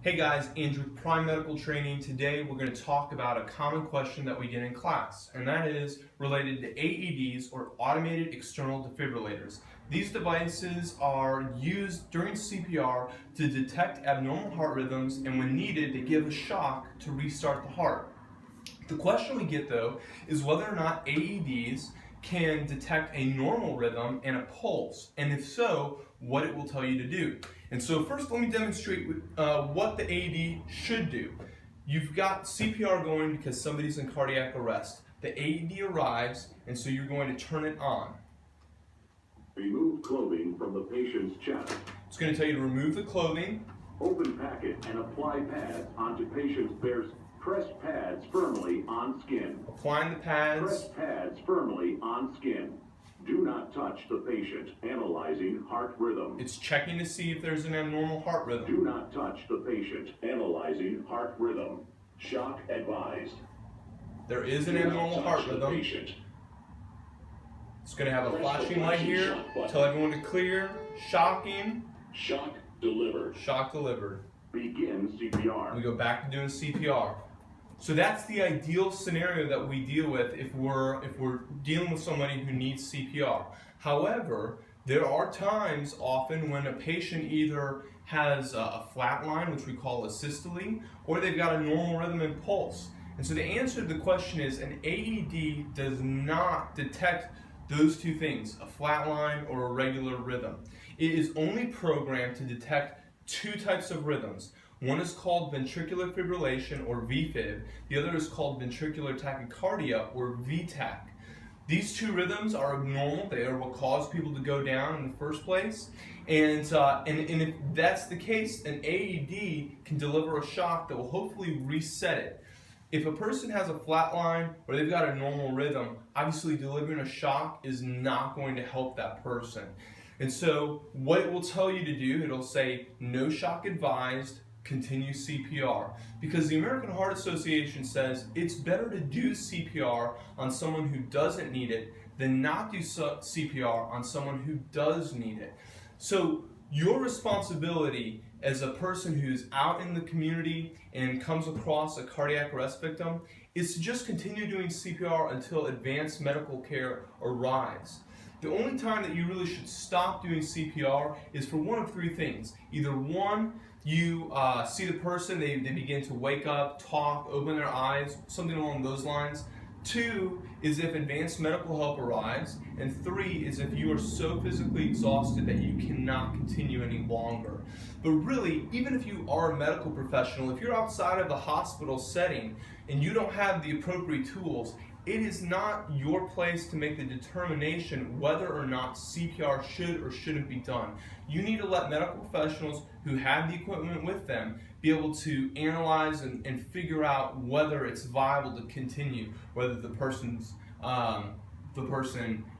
Hey guys, Andrew with Prime Medical Training. Today we're going to talk about a common question that we get in class, and that is related to AEDs, or automated external defibrillators. These devices are used during CPR to detect abnormal heart rhythms, and when needed, they give a shock to restart the heart. The question we get though is whether or not AEDs can detect a normal rhythm and a pulse, and if so, what it will tell you to do. And so first let me demonstrate what the AED should do. You've got CPR going because somebody's in cardiac arrest. The AED arrives, and so you're going to turn it on. Remove clothing from the patient's chest. It's going to tell you to remove the clothing. Open packet and apply pads onto patient's bare. Press pads firmly on skin. Applying the pads. Press pads firmly on skin. Do not touch the patient. Analyzing heart rhythm. It's checking to see if there's an abnormal heart rhythm. Do not touch the patient. Analyzing heart rhythm. Shock advised. There is an abnormal heart rhythm. It's going to have a flashing light here. Tell everyone to clear. Shocking. Shock delivered. Shock delivered. Begin CPR. We go back to doing CPR. So that's the ideal scenario that we deal with if we're dealing with somebody who needs CPR. However, there are times often when a patient either has a flat line, which we call a systole, or they've got a normal rhythm and pulse. And so the answer to the question is an AED does not detect those two things, a flat line or a regular rhythm. It is only programmed to detect two types of rhythms. One is called ventricular fibrillation, or VFib. The other is called ventricular tachycardia, or VTach. These two rhythms are abnormal. They are what cause people to go down in the first place. And if that's the case, an AED can deliver a shock that will hopefully reset it. If a person has a flat line or they've got a normal rhythm, obviously delivering a shock is not going to help that person. And so what it will tell you to do, it'll say no shock advised, continue CPR. Because the American Heart Association says it's better to do CPR on someone who doesn't need it than not do CPR on someone who does need it. So your responsibility as a person who's out in the community and comes across a cardiac arrest victim is to just continue doing CPR until advanced medical care arrives. The only time that you really should stop doing CPR is for one of three things. Either one, you see the person, they begin to wake up, talk, open their eyes, something along those lines. Two is if advanced medical help arrives. And three is if you are so physically exhausted that you cannot continue any longer. But really, even if you are a medical professional, if you're outside of the hospital setting and you don't have the appropriate tools, it is not your place to make the determination whether or not CPR should or shouldn't be done. You need to let medical professionals who have the equipment with them be able to analyze and figure out whether it's viable to continue, whether the person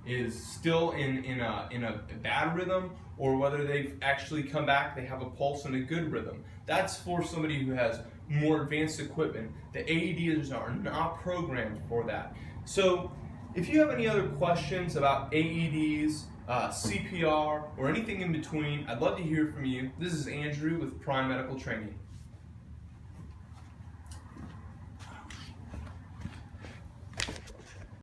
is still in a bad rhythm, or whether they've actually come back, they have a pulse and a good rhythm. That's for somebody who has more advanced equipment. The AEDs are not programmed for that. So if you have any other questions about AEDs, CPR, or anything in between, I'd love to hear from you. This is Andrew with Prime Medical Training.